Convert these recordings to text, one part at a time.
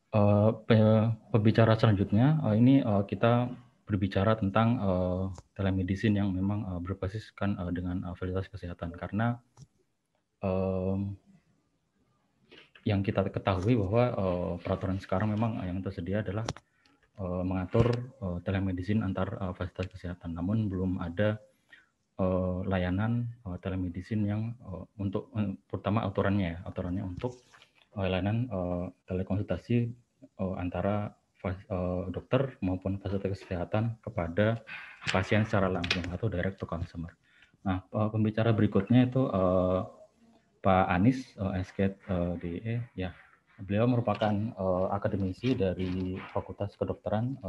Pembicara selanjutnya, ini kita berbicara tentang telemedicine yang memang berbasiskan dengan fasilitas kesehatan. Karena yang kita ketahui bahwa peraturan sekarang memang yang tersedia adalah mengatur telemedicine antar fasilitas kesehatan. Namun belum ada layanan telemedicine yang pertama aturannya untuk layanan telekonsultasi antara dokter maupun fasilitas kesehatan kepada pasien secara langsung atau direct to consumer. Nah, pembicara berikutnya itu Pak Anis, SK DE, ya. Beliau merupakan akademisi dari Fakultas Kedokteran,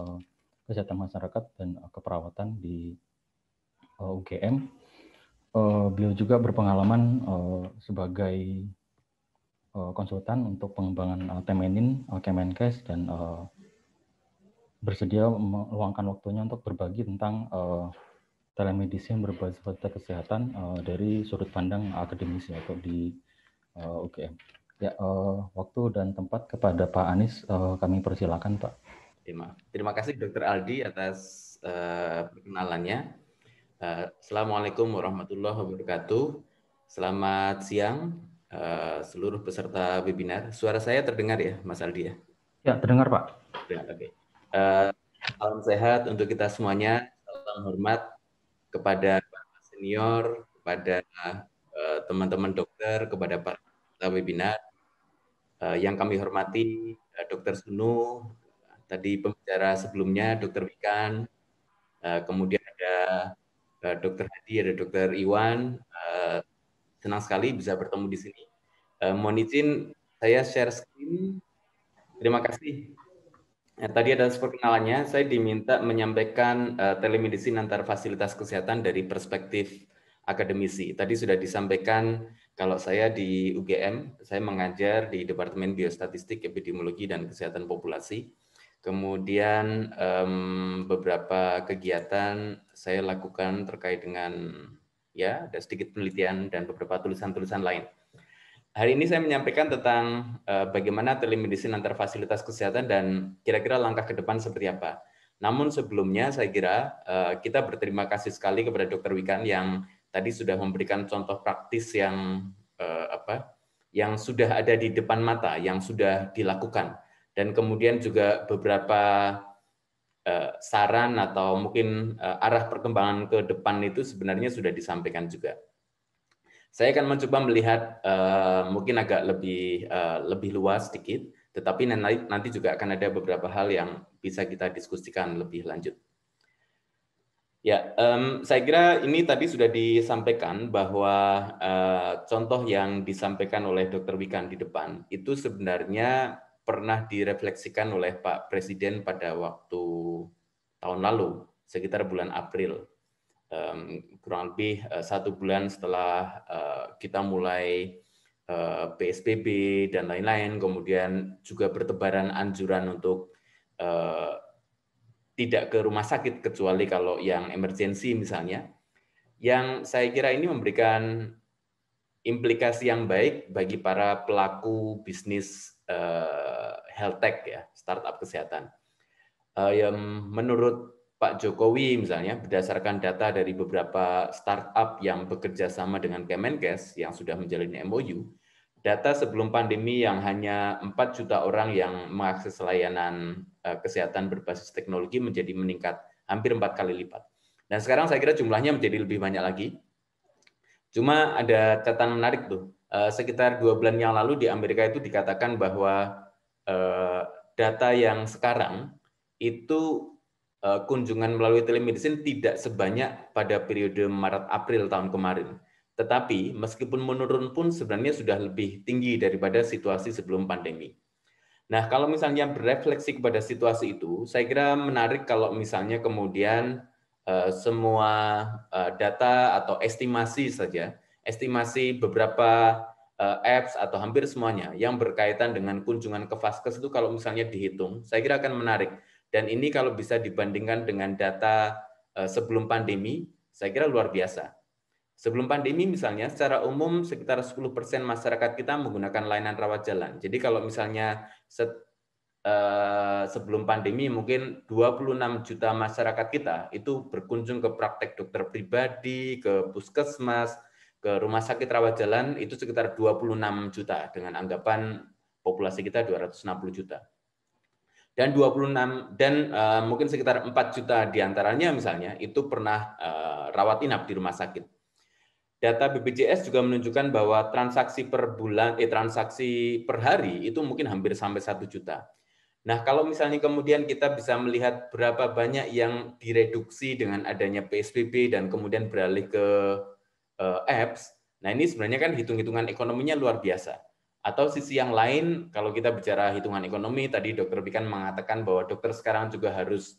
Kesehatan Masyarakat dan Keperawatan di UGM. Beliau juga berpengalaman sebagai konsultan untuk pengembangan Temenin, Kemenkes, dan bersedia meluangkan waktunya untuk berbagi tentang telemedicine berbasis fasilitas kesehatan dari sudut pandang akademisi atau di UGM. Ya, waktu dan tempat kepada Pak Anis, kami persilakan, Pak. Terima kasih Dr. Aldi atas perkenalannya. Assalamualaikum warahmatullahi wabarakatuh. Selamat siang seluruh peserta webinar. Suara saya terdengar ya, Mas Aldi ya? Ya, terdengar Pak. Ya, oke. Salam sehat untuk kita semuanya. Salam hormat kepada para senior, kepada teman-teman dokter, kepada para peserta webinar. Yang kami hormati Dr. Sunu, tadi pembicara sebelumnya Dr. Wikan, kemudian ada Dr. Hadi, ada Dr. Iwan. Senang sekali bisa bertemu di sini. Mohon izin saya share screen. Terima kasih. Tadi ada perkenalannya, saya diminta menyampaikan telemedicine antar fasilitas kesehatan dari perspektif akademisi. Tadi sudah disampaikan kalau saya di UGM, saya mengajar di Departemen Biostatistik, Epidemiologi, dan Kesehatan Populasi. Kemudian beberapa kegiatan saya lakukan terkait dengan ya ada sedikit penelitian dan beberapa tulisan-tulisan lain. Hari ini saya menyampaikan tentang bagaimana telemedicine antar fasilitas kesehatan dan kira-kira langkah ke depan seperti apa. Namun sebelumnya saya kira kita berterima kasih sekali kepada Dr. Wikan yang tadi sudah memberikan contoh praktis yang sudah ada di depan mata, yang sudah dilakukan. Dan kemudian juga beberapa saran atau mungkin arah perkembangan ke depan itu sebenarnya sudah disampaikan juga. Saya akan mencoba melihat mungkin agak lebih luas sedikit, tetapi nanti juga akan ada beberapa hal yang bisa kita diskusikan lebih lanjut. Ya, saya kira ini tadi sudah disampaikan bahwa contoh yang disampaikan oleh Dr. Wikan di depan itu sebenarnya pernah direfleksikan oleh Pak Presiden pada waktu tahun lalu, sekitar bulan April. Kurang lebih 1 bulan setelah kita mulai PSBB dan lain-lain, kemudian juga bertebaran anjuran untuk tidak ke rumah sakit kecuali kalau yang emergensi misalnya, yang saya kira ini memberikan implikasi yang baik bagi para pelaku bisnis health tech ya, startup kesehatan. Yang menurut Pak Jokowi misalnya berdasarkan data dari beberapa startup yang bekerja sama dengan Kemenkes yang sudah menjalin MOU, data sebelum pandemi yang hanya 4 juta orang yang mengakses layanan kesehatan berbasis teknologi menjadi meningkat hampir 4 kali lipat. Dan sekarang saya kira jumlahnya menjadi lebih banyak lagi. Cuma ada catatan menarik tuh, sekitar 2 bulan yang lalu di Amerika itu dikatakan bahwa data yang sekarang itu kunjungan melalui telemedicine tidak sebanyak pada periode Maret-April tahun kemarin. Tetapi meskipun menurun pun sebenarnya sudah lebih tinggi daripada situasi sebelum pandemi. Nah, kalau misalnya berefleksi kepada situasi itu, saya kira menarik kalau misalnya kemudian semua data atau estimasi saja, estimasi beberapa apps atau hampir semuanya yang berkaitan dengan kunjungan ke Vaskes itu kalau misalnya dihitung, saya kira akan menarik. Dan ini kalau bisa dibandingkan dengan data sebelum pandemi, saya kira luar biasa. Sebelum pandemi misalnya, secara umum sekitar 10% masyarakat kita menggunakan layanan rawat jalan. Jadi kalau misalnya sebelum pandemi mungkin 26 juta masyarakat kita itu berkunjung ke praktek dokter pribadi, ke puskesmas, ke rumah sakit rawat jalan, itu sekitar 26 juta dengan anggapan populasi kita 260 juta. Dan 26 dan mungkin sekitar 4 juta diantaranya misalnya itu pernah rawat inap di rumah sakit. Data BPJS juga menunjukkan bahwa transaksi per bulan, transaksi per hari itu mungkin hampir sampai 1 juta. Nah, kalau misalnya kemudian kita bisa melihat berapa banyak yang direduksi dengan adanya PSBB dan kemudian beralih ke apps, nah ini sebenarnya kan hitung-hitungan ekonominya luar biasa. Atau sisi yang lain, kalau kita bicara hitungan ekonomi, tadi Dr. Wikan mengatakan bahwa dokter sekarang juga harus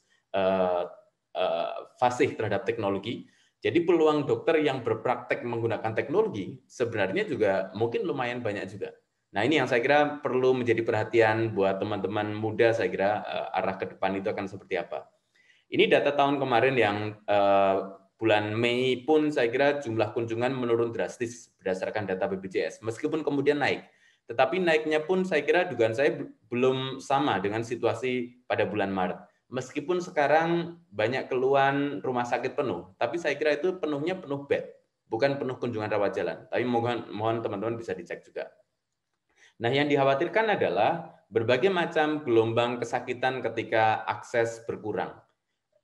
fasih terhadap teknologi. Jadi peluang dokter yang berpraktek menggunakan teknologi sebenarnya juga mungkin lumayan banyak juga. Nah, ini yang saya kira perlu menjadi perhatian buat teman-teman muda, saya kira arah ke depan itu akan seperti apa. Ini data tahun kemarin yang bulan Mei pun saya kira jumlah kunjungan menurun drastis berdasarkan data BPJS, meskipun kemudian naik. Tetapi naiknya pun saya kira dugaan saya belum sama dengan situasi pada bulan Maret. Meskipun sekarang banyak keluhan rumah sakit penuh, tapi saya kira itu penuhnya penuh bed, bukan penuh kunjungan rawat jalan. Tapi mohon teman-teman bisa dicek juga. Nah, yang dikhawatirkan adalah berbagai macam gelombang kesakitan ketika akses berkurang.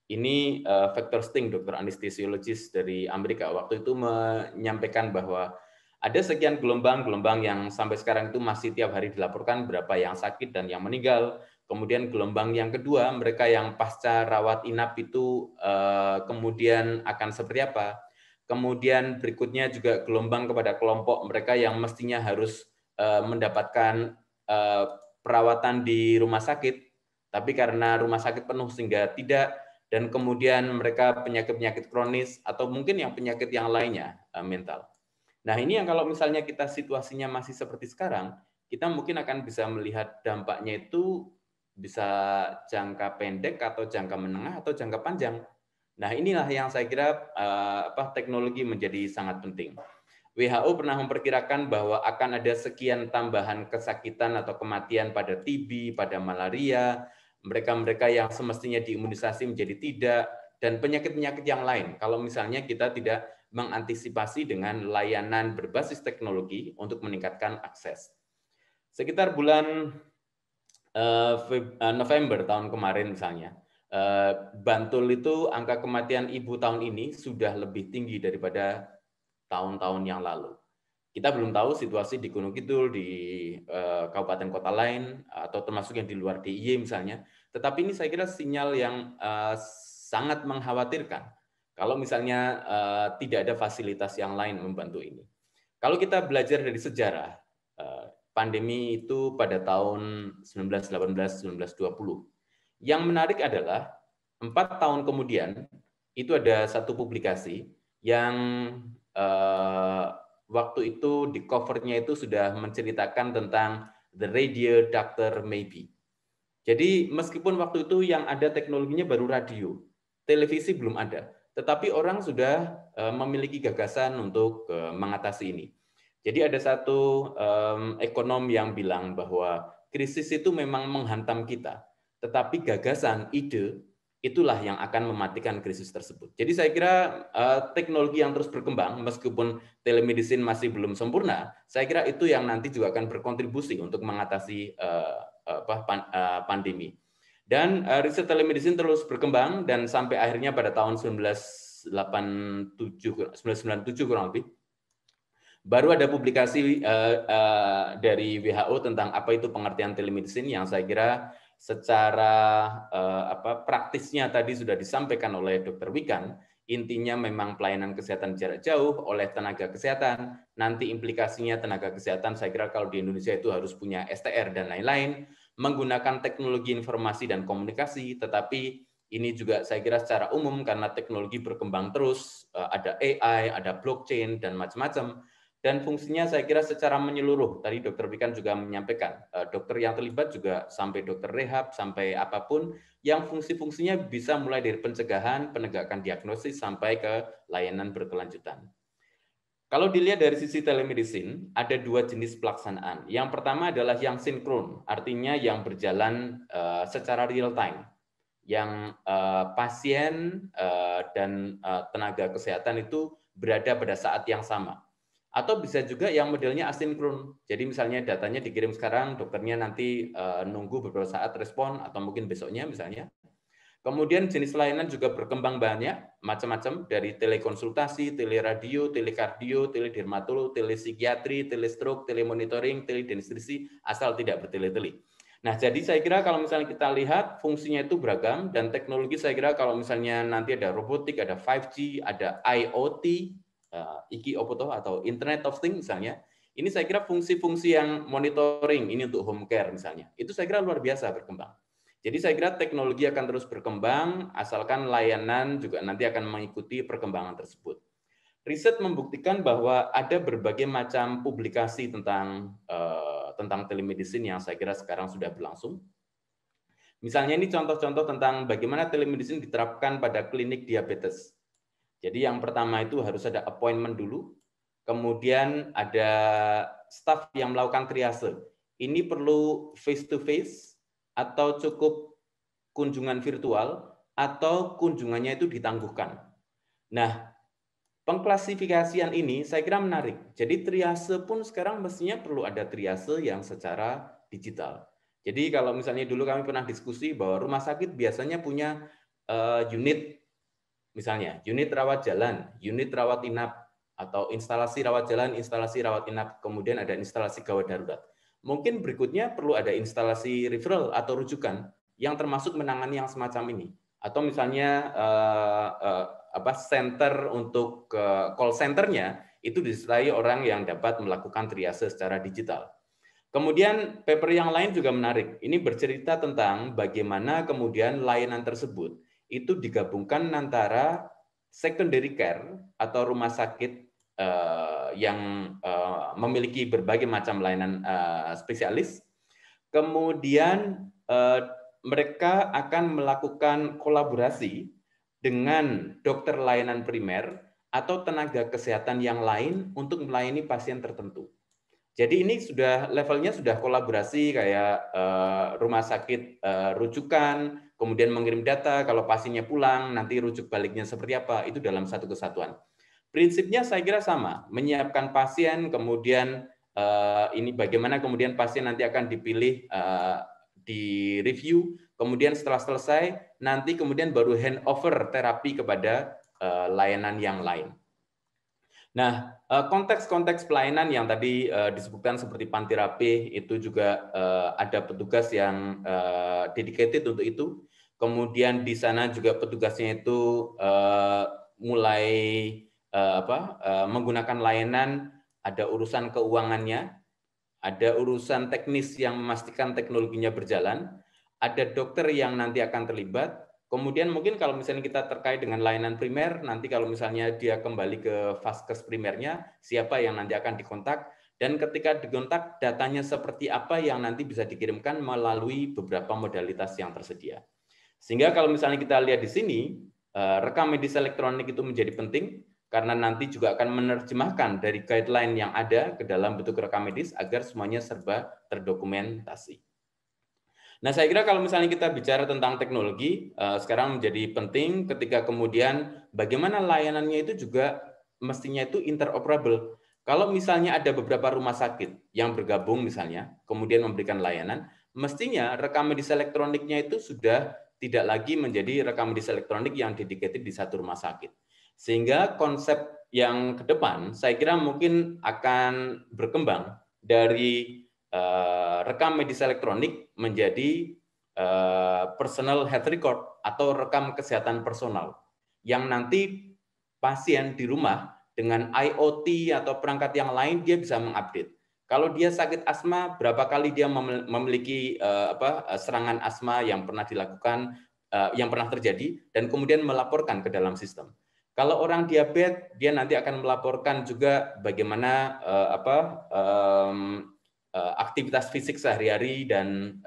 Ini Victor Sting, dokter anestesiologis dari Amerika, waktu itu menyampaikan bahwa ada sekian gelombang yang sampai sekarang itu masih tiap hari dilaporkan berapa yang sakit dan yang meninggal. Kemudian gelombang yang kedua, mereka yang pasca rawat inap itu kemudian akan seperti apa. Kemudian berikutnya juga gelombang kepada kelompok mereka yang mestinya harus mendapatkan perawatan di rumah sakit, tapi karena rumah sakit penuh sehingga tidak, dan kemudian mereka penyakit-penyakit kronis atau mungkin yang penyakit yang lainnya mental. Nah, ini yang kalau misalnya kita situasinya masih seperti sekarang, kita mungkin akan bisa melihat dampaknya itu bisa jangka pendek atau jangka menengah atau jangka panjang. Nah, inilah yang saya kira teknologi menjadi sangat penting. WHO pernah memperkirakan bahwa akan ada sekian tambahan kesakitan atau kematian pada TB, pada malaria, mereka-mereka yang semestinya diimunisasi menjadi tidak, dan penyakit-penyakit yang lain. Kalau misalnya kita tidak mengantisipasi dengan layanan berbasis teknologi untuk meningkatkan akses. Sekitar bulan November tahun kemarin misalnya, Bantul itu angka kematian ibu tahun ini sudah lebih tinggi daripada tahun-tahun yang lalu. Kita belum tahu situasi di Gunung Kidul, di kabupaten kota lain, atau termasuk yang di luar DIY misalnya. Tetapi ini saya kira sinyal yang sangat mengkhawatirkan kalau misalnya tidak ada fasilitas yang lain membantu ini. Kalau kita belajar dari sejarah, pandemi itu pada tahun 1918-1920. Yang menarik adalah 4 tahun kemudian itu ada satu publikasi yang waktu itu di covernya itu sudah menceritakan tentang The Radio Doctor Maybe. Jadi meskipun waktu itu yang ada teknologinya baru radio, televisi belum ada, tetapi orang sudah memiliki gagasan untuk mengatasi ini. Jadi ada satu ekonom yang bilang bahwa krisis itu memang menghantam kita, tetapi gagasan, ide, itulah yang akan mematikan krisis tersebut. Jadi saya kira teknologi yang terus berkembang, meskipun telemedicine masih belum sempurna, saya kira itu yang nanti juga akan berkontribusi untuk mengatasi pandemi. Dan riset telemedicine terus berkembang, dan sampai akhirnya pada tahun 1997 kurang lebih, baru ada publikasi dari WHO tentang apa itu pengertian telemedicine yang saya kira secara praktisnya tadi sudah disampaikan oleh Dr. Wikan. Intinya memang pelayanan kesehatan jarak jauh oleh tenaga kesehatan. Nanti implikasinya tenaga kesehatan saya kira kalau di Indonesia itu harus punya STR dan lain-lain, menggunakan teknologi informasi dan komunikasi, tetapi ini juga saya kira secara umum karena teknologi berkembang terus, ada AI, ada blockchain dan macam-macam. Dan fungsinya saya kira secara menyeluruh. Tadi Dr. Wikan juga menyampaikan, dokter yang terlibat juga sampai dokter rehab, sampai apapun, yang fungsi-fungsinya bisa mulai dari pencegahan, penegakan diagnosis, sampai ke layanan berkelanjutan. Kalau dilihat dari sisi telemedicine, ada dua jenis pelaksanaan. Yang pertama adalah yang sinkron, artinya yang berjalan secara real time, yang pasien dan tenaga kesehatan itu berada pada saat yang sama. Atau bisa juga yang modelnya asinkron. Jadi misalnya datanya dikirim sekarang, dokternya nanti nunggu beberapa saat respon, atau mungkin besoknya misalnya. Kemudian jenis layanan juga berkembang banyak, macam-macam, dari telekonsultasi, teleradio, telekardio, teledermatolog, telepsikiatri, telestroke, telemonitoring, teledenskripsi, asal tidak bertele-tele. Nah, jadi saya kira kalau misalnya kita lihat fungsinya itu beragam, dan teknologi saya kira kalau misalnya nanti ada robotik, ada 5G, ada IoT, IKI Opoto atau Internet of Things misalnya, ini saya kira fungsi-fungsi yang monitoring, ini untuk home care misalnya, itu saya kira luar biasa berkembang. Jadi saya kira teknologi akan terus berkembang, asalkan layanan juga nanti akan mengikuti perkembangan tersebut. Riset membuktikan bahwa ada berbagai macam publikasi tentang telemedicine yang saya kira sekarang sudah berlangsung. Misalnya ini contoh-contoh tentang bagaimana telemedicine diterapkan pada klinik diabetes. Jadi yang pertama itu harus ada appointment dulu, kemudian ada staf yang melakukan triase. Ini perlu face to face, atau cukup kunjungan virtual, atau kunjungannya itu ditangguhkan. Nah, pengklasifikasian ini saya kira menarik. Jadi triase pun sekarang mestinya perlu ada triase yang secara digital. Jadi kalau misalnya dulu kami pernah diskusi bahwa rumah sakit biasanya punya unit, misalnya unit rawat jalan, unit rawat inap, atau instalasi rawat jalan, instalasi rawat inap, kemudian ada instalasi gawat darurat. Mungkin berikutnya perlu ada instalasi referral atau rujukan yang termasuk menangani yang semacam ini. Atau misalnya center untuk call centernya itu disertai orang yang dapat melakukan triase secara digital. Kemudian paper yang lain juga menarik. Ini bercerita tentang bagaimana kemudian layanan tersebut itu digabungkan antara secondary care atau rumah sakit yang memiliki berbagai macam layanan spesialis. Kemudian mereka akan melakukan kolaborasi dengan dokter layanan primer atau tenaga kesehatan yang lain untuk melayani pasien tertentu. Jadi ini sudah levelnya sudah kolaborasi kayak rumah sakit rujukan, kemudian mengirim data, kalau pasiennya pulang, nanti rujuk baliknya seperti apa, itu dalam satu kesatuan. Prinsipnya saya kira sama, menyiapkan pasien, kemudian ini bagaimana kemudian pasien nanti akan dipilih di review, kemudian setelah selesai, nanti kemudian baru handover terapi kepada layanan yang lain. Nah, konteks-konteks pelayanan yang tadi disebutkan seperti Pantirapi itu juga ada petugas yang dedicated untuk itu. Kemudian di sana juga petugasnya itu mulai menggunakan layanan, ada urusan keuangannya, ada urusan teknis yang memastikan teknologinya berjalan, ada dokter yang nanti akan terlibat. Kemudian mungkin kalau misalnya kita terkait dengan layanan primer, nanti kalau misalnya dia kembali ke vaskes primernya, siapa yang nanti akan dikontak, dan ketika dikontak datanya seperti apa yang nanti bisa dikirimkan melalui beberapa modalitas yang tersedia. Sehingga kalau misalnya kita lihat di sini, rekam medis elektronik itu menjadi penting, karena nanti juga akan menerjemahkan dari guideline yang ada ke dalam bentuk rekam medis agar semuanya serba terdokumentasi. Nah, saya kira kalau misalnya kita bicara tentang teknologi, sekarang menjadi penting ketika kemudian bagaimana layanannya itu juga mestinya itu interoperable. Kalau misalnya ada beberapa rumah sakit yang bergabung misalnya, kemudian memberikan layanan, mestinya rekam medis elektroniknya itu sudah tidak lagi menjadi rekam medis elektronik yang dedicated di satu rumah sakit. Sehingga konsep yang ke depan, saya kira mungkin akan berkembang dari rekam medis elektronik menjadi personal health record atau rekam kesehatan personal yang nanti pasien di rumah dengan IoT atau perangkat yang lain dia bisa mengupdate. Kalau dia sakit asma, berapa kali dia memiliki serangan asma yang pernah dilakukan, yang pernah terjadi, dan kemudian melaporkan ke dalam sistem. Kalau orang diabetes, dia nanti akan melaporkan juga bagaimana aktivitas fisik sehari-hari dan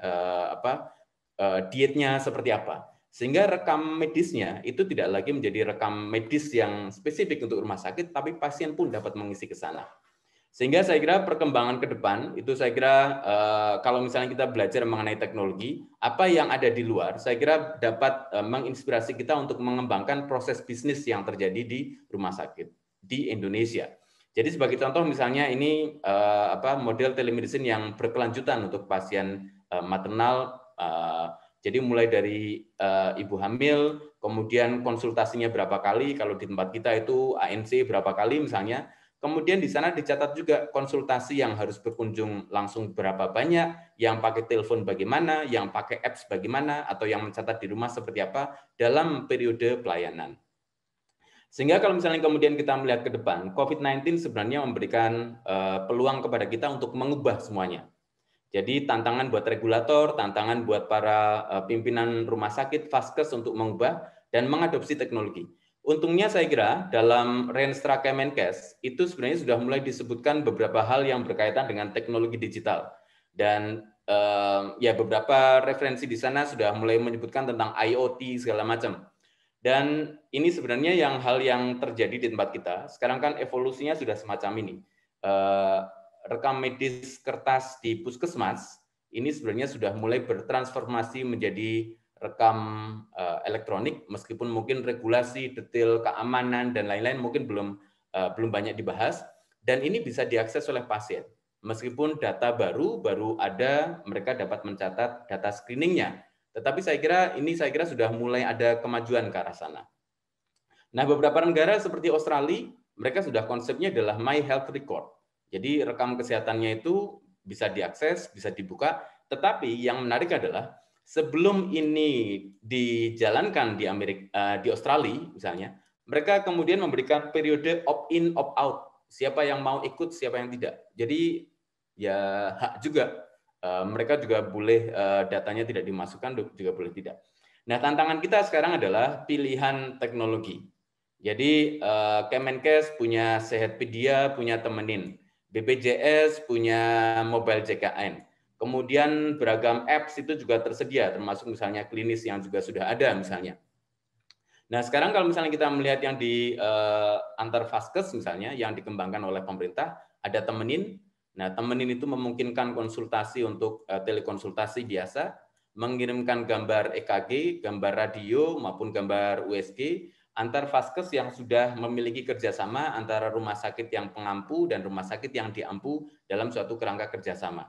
dietnya seperti apa. Sehingga rekam medisnya itu tidak lagi menjadi rekam medis yang spesifik untuk rumah sakit, tapi pasien pun dapat mengisi ke sana. Sehingga saya kira perkembangan ke depan itu saya kira kalau misalnya kita belajar mengenai teknologi, apa yang ada di luar, saya kira dapat menginspirasi kita untuk mengembangkan proses bisnis yang terjadi di rumah sakit di Indonesia. Jadi sebagai contoh misalnya ini model telemedicine yang berkelanjutan untuk pasien maternal. Jadi mulai dari ibu hamil, kemudian konsultasinya berapa kali, kalau di tempat kita itu ANC berapa kali misalnya, kemudian di sana dicatat juga konsultasi yang harus berkunjung langsung berapa banyak, yang pakai telepon bagaimana, yang pakai apps bagaimana, atau yang mencatat di rumah seperti apa dalam periode pelayanan. Sehingga kalau misalnya kemudian kita melihat ke depan, COVID-19 sebenarnya memberikan peluang kepada kita untuk mengubah semuanya. Jadi tantangan buat regulator, tantangan buat para pimpinan rumah sakit, Vaskes untuk mengubah dan mengadopsi teknologi. Untungnya saya kira dalam Renstra Kemenkes itu sebenarnya sudah mulai disebutkan beberapa hal yang berkaitan dengan teknologi digital. Dan ya beberapa referensi di sana sudah mulai menyebutkan tentang IoT segala macam. Dan ini sebenarnya hal yang terjadi di tempat kita. Sekarang kan evolusinya sudah semacam ini. Rekam medis kertas di puskesmas ini sebenarnya sudah mulai bertransformasi menjadi rekam elektronik, meskipun mungkin regulasi detail keamanan dan lain-lain mungkin belum banyak dibahas, dan ini bisa diakses oleh pasien. Meskipun data baru ada, mereka dapat mencatat data screeningnya. Tetapi saya kira sudah mulai ada kemajuan ke arah sana. Nah, beberapa negara seperti Australia, mereka sudah konsepnya adalah My Health Record. Jadi rekam kesehatannya itu bisa diakses, bisa dibuka, tetapi yang menarik adalah sebelum ini dijalankan di Australia misalnya, mereka kemudian memberikan periode opt-in, opt-out. Siapa yang mau ikut, siapa yang tidak. Jadi ya hak juga. Mereka juga boleh datanya tidak dimasukkan, juga boleh tidak. Nah, tantangan kita sekarang adalah pilihan teknologi. Jadi Kemenkes punya Sehatpedia, punya Temenin. BPJS punya Mobile JKN. Kemudian beragam apps itu juga tersedia, termasuk misalnya klinis yang juga sudah ada misalnya. Nah, sekarang kalau misalnya kita melihat yang di antar Vaskes misalnya, yang dikembangkan oleh pemerintah, ada Temenin. Nah, Temenin itu memungkinkan konsultasi untuk telekonsultasi biasa, mengirimkan gambar EKG, gambar radio, maupun gambar USG, antar Vaskes yang sudah memiliki kerjasama antara rumah sakit yang pengampu dan rumah sakit yang diampu dalam suatu kerangka kerjasama.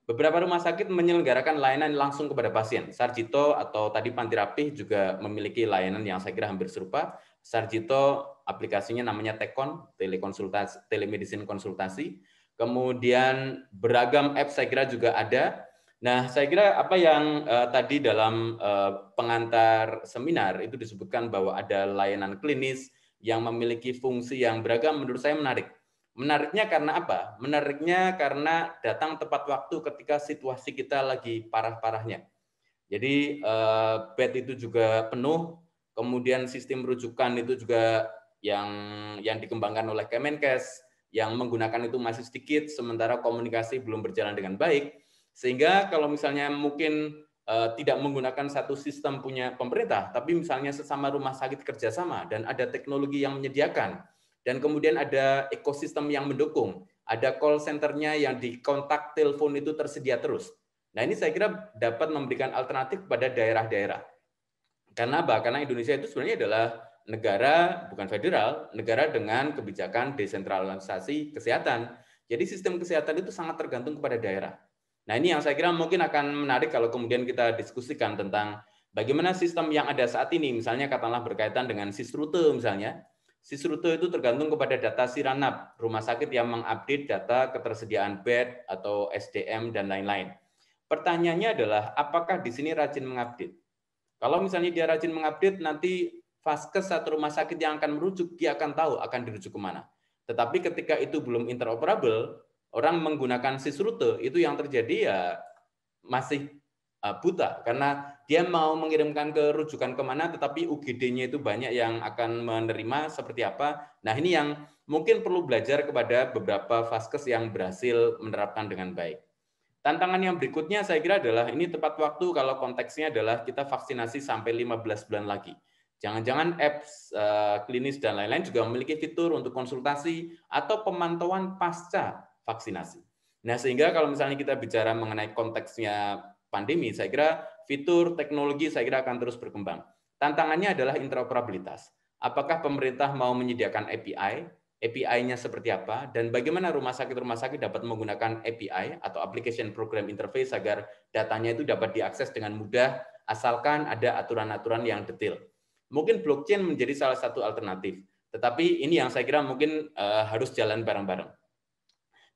Beberapa rumah sakit menyelenggarakan layanan langsung kepada pasien. Sarjito atau tadi Panti Rapih juga memiliki layanan yang saya kira hampir serupa. Sarjito aplikasinya namanya Tekon, telemedicine konsultasi. Kemudian beragam apps saya kira juga ada. Nah, saya kira apa yang tadi dalam pengantar seminar itu disebutkan bahwa ada layanan klinis yang memiliki fungsi yang beragam, menurut saya menarik. Menariknya karena apa? Menariknya karena datang tepat waktu ketika situasi kita lagi parah-parahnya. Jadi bed itu juga penuh, kemudian sistem rujukan itu juga yang dikembangkan oleh Kemenkes, yang menggunakan itu masih sedikit, sementara komunikasi belum berjalan dengan baik. Sehingga kalau misalnya mungkin tidak menggunakan satu sistem punya pemerintah, tapi misalnya sesama rumah sakit kerjasama dan ada teknologi yang menyediakan, dan kemudian ada ekosistem yang mendukung, ada call center-nya yang di kontak telepon itu tersedia terus. Nah, ini saya kira dapat memberikan alternatif pada daerah-daerah. Karena apa? Karena Indonesia itu sebenarnya adalah negara, bukan federal, negara dengan kebijakan desentralisasi kesehatan. Jadi sistem kesehatan itu sangat tergantung kepada daerah. Nah, ini yang saya kira mungkin akan menarik kalau kemudian kita diskusikan tentang bagaimana sistem yang ada saat ini, misalnya katakanlah berkaitan dengan Sisrute misalnya. Sisrute itu tergantung kepada data Siranap, rumah sakit yang mengupdate data ketersediaan bed atau SDM dan lain-lain. Pertanyaannya adalah apakah di sini rajin mengupdate? Kalau misalnya dia rajin mengupdate, nanti Vaskes atau rumah sakit yang akan merujuk, dia akan tahu akan dirujuk kemana. Tetapi ketika itu belum interoperable, orang menggunakan Sisrute, itu yang terjadi ya masih buta, karena dia mau mengirimkan ke rujukan kemana, tetapi UGD-nya itu banyak yang akan menerima seperti apa. Nah, ini yang mungkin perlu belajar kepada beberapa Vaskes yang berhasil menerapkan dengan baik. Tantangan yang berikutnya saya kira adalah ini tepat waktu kalau konteksnya adalah kita vaksinasi sampai 15 bulan lagi. Jangan-jangan apps klinis dan lain-lain juga memiliki fitur untuk konsultasi atau pemantauan pasca vaksinasi. Nah, sehingga kalau misalnya kita bicara mengenai konteksnya pandemi, saya kira fitur teknologi saya kira akan terus berkembang. Tantangannya adalah interoperabilitas. Apakah pemerintah mau menyediakan API? API-nya seperti apa, dan bagaimana rumah sakit dapat menggunakan API atau Application Program Interface agar datanya itu dapat diakses dengan mudah, asalkan ada aturan-aturan yang detail. Mungkin blockchain menjadi salah satu alternatif, tetapi ini yang saya kira mungkin harus jalan bareng-bareng.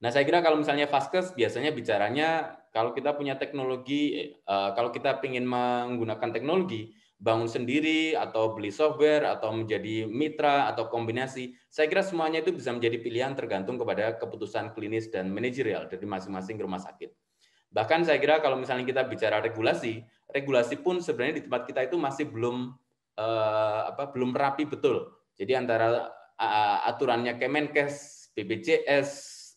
Nah, saya kira kalau misalnya Vaskes biasanya bicaranya kalau kita punya teknologi, kalau kita ingin menggunakan teknologi, bangun sendiri atau beli software atau menjadi mitra atau kombinasi, saya kira semuanya itu bisa menjadi pilihan tergantung kepada keputusan klinis dan manajerial dari masing-masing rumah sakit. Bahkan saya kira kalau misalnya kita bicara regulasi, regulasi pun sebenarnya di tempat kita itu masih belum belum rapi betul. Jadi antara aturannya Kemenkes, BPJS,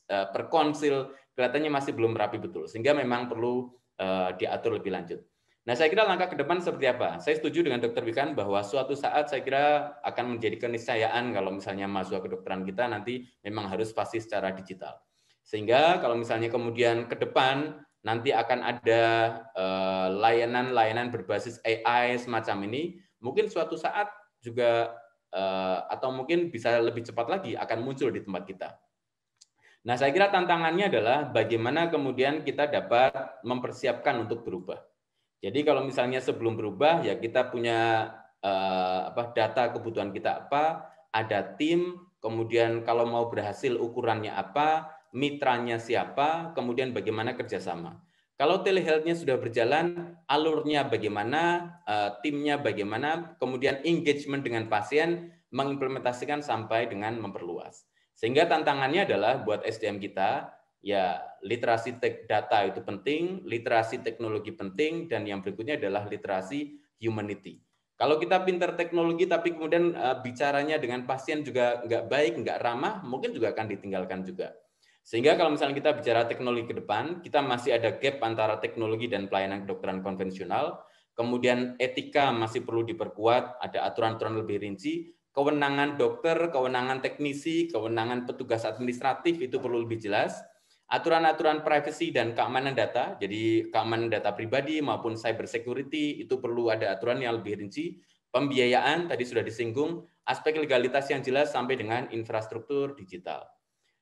Perkonsil, kelihatannya masih belum rapi betul. Sehingga memang perlu diatur lebih lanjut. Nah, saya kira langkah ke depan seperti apa? Saya setuju dengan Dr. Wikan bahwa suatu saat saya kira akan menjadi keniscayaan kalau misalnya mahasiswa kedokteran kita nanti memang harus pasti secara digital. Sehingga kalau misalnya kemudian ke depan nanti akan ada layanan-layanan berbasis AI semacam ini, mungkin suatu saat juga atau mungkin bisa lebih cepat lagi akan muncul di tempat kita. Nah, saya kira tantangannya adalah bagaimana kemudian kita dapat mempersiapkan untuk berubah. Jadi kalau misalnya sebelum berubah ya kita punya data kebutuhan kita apa, ada tim, kemudian kalau mau berhasil ukurannya apa, mitranya siapa, kemudian bagaimana kerjasama. Kalau telehealth-nya sudah berjalan, alurnya bagaimana, timnya bagaimana, kemudian engagement dengan pasien, mengimplementasikan sampai dengan memperluas. Sehingga tantangannya adalah buat SDM kita, ya literasi data itu penting, literasi teknologi penting, dan yang berikutnya adalah literasi humanity. Kalau kita pintar teknologi tapi kemudian bicaranya dengan pasien juga nggak baik, nggak ramah, mungkin juga akan ditinggalkan juga. Sehingga kalau misalnya kita bicara teknologi ke depan, kita masih ada gap antara teknologi dan pelayanan kedokteran konvensional, kemudian etika masih perlu diperkuat, ada aturan-aturan lebih rinci, kewenangan dokter, kewenangan teknisi, kewenangan petugas administratif itu perlu lebih jelas, aturan-aturan privacy dan keamanan data, jadi keamanan data pribadi maupun cyber security itu perlu ada aturan yang lebih rinci, pembiayaan tadi sudah disinggung, aspek legalitas yang jelas sampai dengan infrastruktur digital.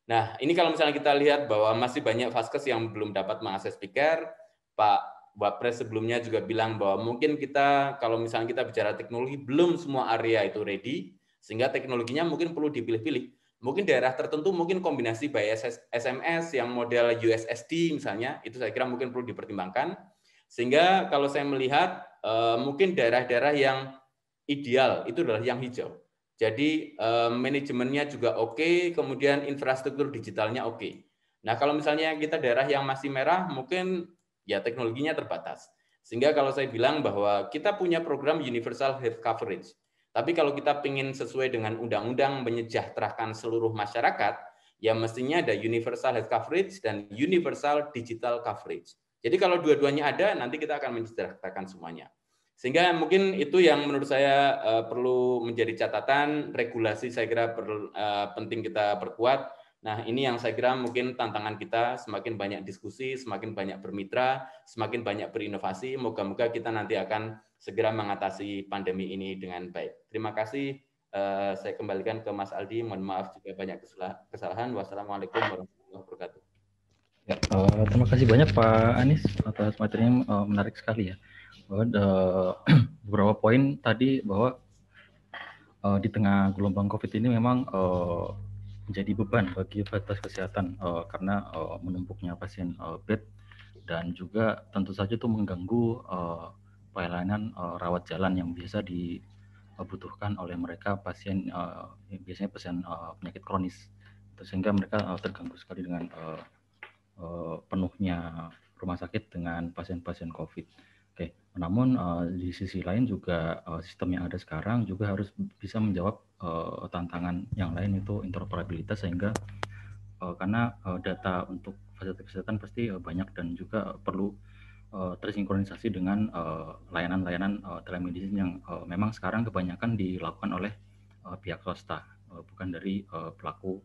Nah, ini kalau misalnya kita lihat bahwa masih banyak vaskes yang belum dapat mengakses PICARE, Pak Wapres sebelumnya juga bilang bahwa mungkin kita, kalau misalnya kita bicara teknologi, belum semua area itu ready, sehingga teknologinya mungkin perlu dipilih-pilih. Mungkin daerah tertentu mungkin kombinasi by SMS yang model USSD misalnya, itu saya kira mungkin perlu dipertimbangkan. Sehingga kalau saya melihat, mungkin daerah-daerah yang ideal itu adalah yang hijau. Jadi manajemennya juga oke, kemudian infrastruktur digitalnya oke. Nah, kalau misalnya kita daerah yang masih merah, mungkin ya teknologinya terbatas. Sehingga kalau saya bilang bahwa kita punya program Universal Health Coverage, tapi kalau kita ingin sesuai dengan undang-undang menyejahterakan seluruh masyarakat, ya mestinya ada Universal Health Coverage dan Universal Digital Coverage. Jadi kalau dua-duanya ada, nanti kita akan menyejahterakan semuanya. Sehingga mungkin itu yang menurut saya perlu menjadi catatan, regulasi saya kira penting kita perkuat. Nah, ini yang saya kira mungkin tantangan kita, semakin banyak diskusi, semakin banyak bermitra, semakin banyak berinovasi, moga-moga kita nanti akan segera mengatasi pandemi ini dengan baik. Terima kasih, saya kembalikan ke Mas Aldi, mohon maaf jika banyak kesalahan. Wassalamualaikum warahmatullahi wabarakatuh. Ya, terima kasih banyak Pak Anies atas materinya, menarik sekali ya. Bahwa beberapa poin tadi bahwa di tengah gelombang COVID ini memang menjadi beban bagi fasilitas kesehatan karena menumpuknya pasien bed dan juga tentu saja itu mengganggu pelayanan rawat jalan yang biasa dibutuhkan oleh mereka pasien biasanya pasien penyakit kronis, sehingga mereka terganggu sekali dengan penuhnya rumah sakit dengan pasien-pasien COVID. Oke, namun di sisi lain juga sistem yang ada sekarang juga harus bisa menjawab tantangan yang lain, itu interoperabilitas, sehingga karena data untuk fasilitas kesehatan pasti banyak dan juga perlu tersinkronisasi dengan layanan-layanan telemedicine yang memang sekarang kebanyakan dilakukan oleh pihak swasta, bukan dari pelaku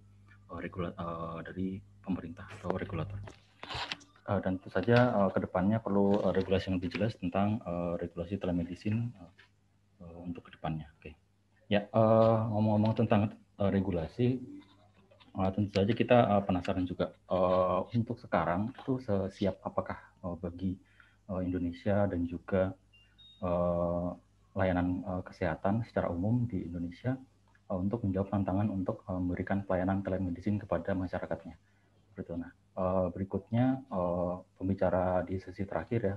dari pemerintah atau regulator. Dan tentu saja kedepannya perlu regulasi yang lebih jelas tentang regulasi telemedicine untuk kedepannya. Oke. Ya, ngomong-ngomong tentang regulasi, tentu saja kita penasaran juga untuk sekarang itu siap apakah bagi Indonesia dan juga layanan kesehatan secara umum di Indonesia untuk menjawab tantangan untuk memberikan pelayanan telemedicine kepada masyarakatnya. Nah, berikutnya pembicara di sesi terakhir ya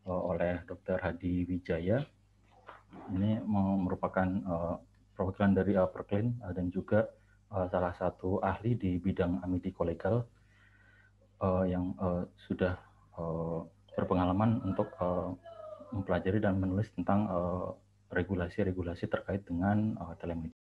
oleh Dr. Hadi Wijaya. Ini merupakan perwakilan dari Perklin dan juga salah satu ahli di bidang amicus legal yang sudah berpengalaman untuk mempelajari dan menulis tentang regulasi-regulasi terkait dengan telemedicine.